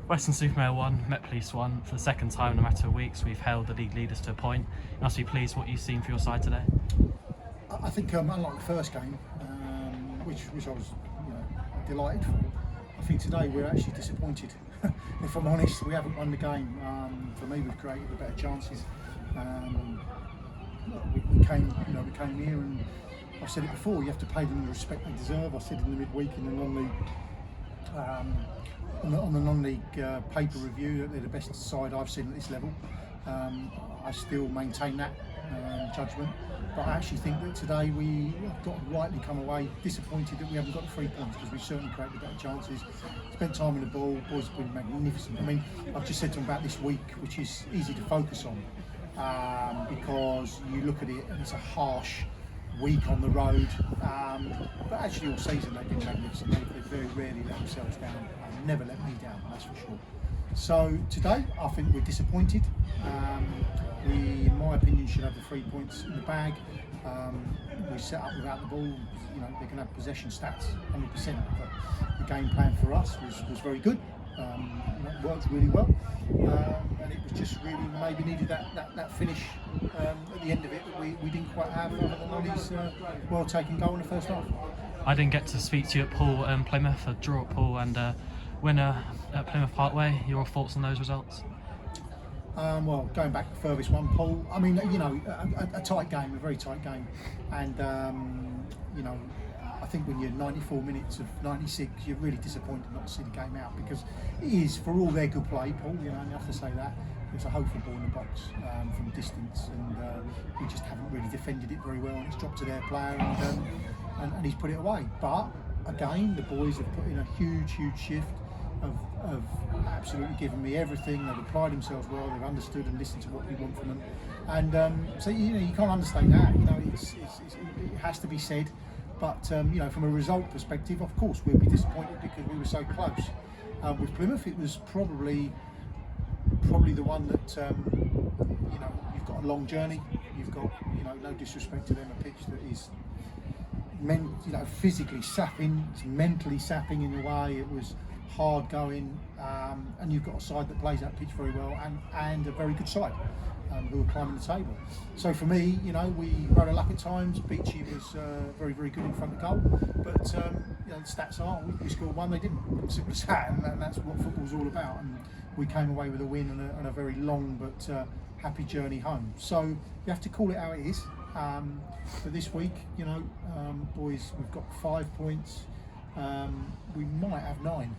Weston-Super-Mare won, Met Police won. For the second time in a matter of weeks, we've held the league leaders to a point. You must be pleased with what you've seen for your side today. I think unlike the first game, which I was delighted for, I think today we're actually disappointed. If I'm honest, we haven't won the game. For me, we've created the better chances. We came here, and I've said it before. You have to pay them the respect they deserve. I said in the midweek in the non-league, on the non-league paper review, that they're the best side I've seen at this level. I still maintain that judgment, but I actually think that today we have got to rightly come away disappointed that we haven't got the 3 points, because we certainly created better chances. Spent time in the ball, boys have been magnificent. I mean, I've just said to them about this week, which is easy to focus on, because you look at it and it's a harsh week on the road, but actually all season they've been magnificent. They've very rarely let themselves down, never let me down, that's for sure. So today I think we're disappointed. We, in my opinion, should have the 3 points in the bag. We set up without the ball. They can have possession stats 100%, but the game plan for us was very good. It worked really well, and it was just really maybe needed that finish at the end of it that we didn't quite have, other than Rudy's well-taken goal in the first half. I didn't get to speak to you at Poole and Plymouth, a draw at Poole and winner at Plymouth Parkway. Your thoughts on those results? Well, going back the furthest one, Paul, I mean, a tight game, a very tight game. And, I think when you're 94 minutes of 96, you're really disappointed not to see the game out, because it is, for all their good play, Paul, and you have to say that, it's a hopeful ball in the box from distance, and we just haven't really defended it very well, and it's dropped to their player, and he's put it away. But, again, the boys have put in a huge shift. Of absolutely given me everything. They've applied themselves well. They've understood and listened to what we want from them, and so you can't understate that. It has to be said. But from a result perspective, of course, we'll be disappointed because we were so close. With Plymouth, it was probably the one that you've got a long journey. You've got no disrespect to them, a pitch that is physically sapping, it's mentally sapping in a way. It was hard going, and you've got a side that plays that pitch very well, and a very good side who are climbing the table. So for me, we rode a luck at times. Beachy was very good in front of goal, but the stats are we scored one, they didn't. Simple as that, and that's what football's all about. And we came away with a win and a very long but happy journey home. So you have to call it how it is. But this week, boys, we've got 5 points. We might have 9.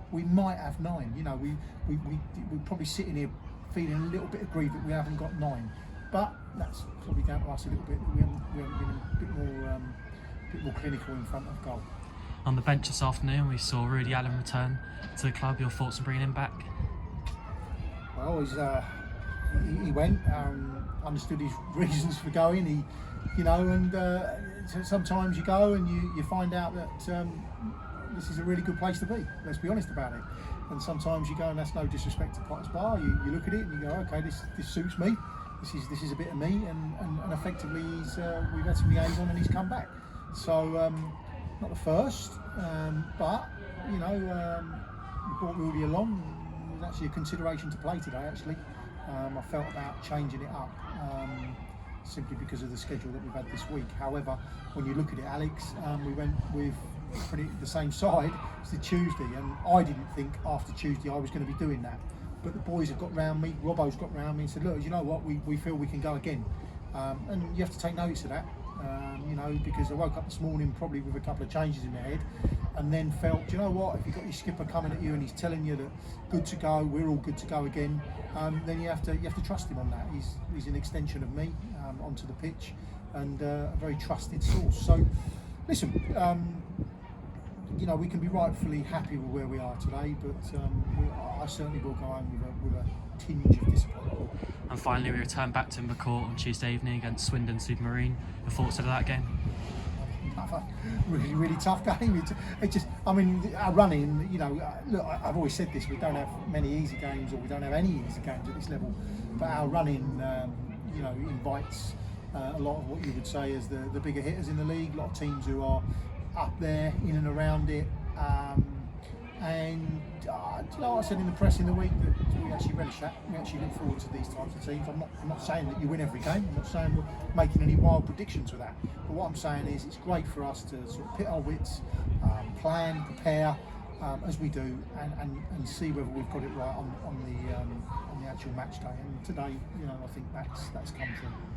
We might have 9. We're probably sitting here feeling a little bit aggrieved that we haven't got 9. But that's probably down to us a little bit. We haven't been a bit more clinical in front of goal. On the bench this afternoon, we saw Rudy return to the club. Your thoughts on bringing him back? Well, he went. Understood his reasons for going. Sometimes you go and you find out that this is a really good place to be. Let's be honest about it. And sometimes you go, and that's no disrespect to Potter's Bar. You look at it and you go, okay, this suits me. This is a bit of me, and effectively we've had some liaison and he's come back. So not the first, but we brought Rudy along. It was actually a consideration to play today. Actually, I felt about changing it up. Simply because of the schedule that we've had this week. However, when you look at it, Alex, we went with pretty the same side as the Tuesday, and I didn't think after Tuesday I was going to be doing that. But the boys have got round me, Robbo's got round me and said, look, you know what, we feel we can go again. And you have to take notice of that, because I woke up this morning probably with a couple of changes in my head, and then felt, you know what, if you've got your skipper coming at you and he's telling you that good to go, we're all good to go again, then you have to trust him on that. He's an extension of me onto the pitch, and a very trusted source. So listen, we can be rightfully happy with where we are today, but I certainly will go home with a tinge of disappointment. And finally, we return back to McCourt on Tuesday evening against Swindon-Super-Mare. Your thoughts of that game? Another really tough game. Our running, look, I've always said this, we don't have many easy games, or we don't have any easy games at this level, but our running, invites a lot of what you would say as the bigger hitters in the league, a lot of teams who are up there, in and around it. And do you know what I said in the press in the week, that we actually relish that. We actually look forward to these types of teams. I'm not saying that you win every game. I'm not saying we're making any wild predictions with that. But what I'm saying is it's great for us to sort of pit our wits, plan, prepare, as we do, and see whether we've got it right on the actual match day. And today, I think that's come true.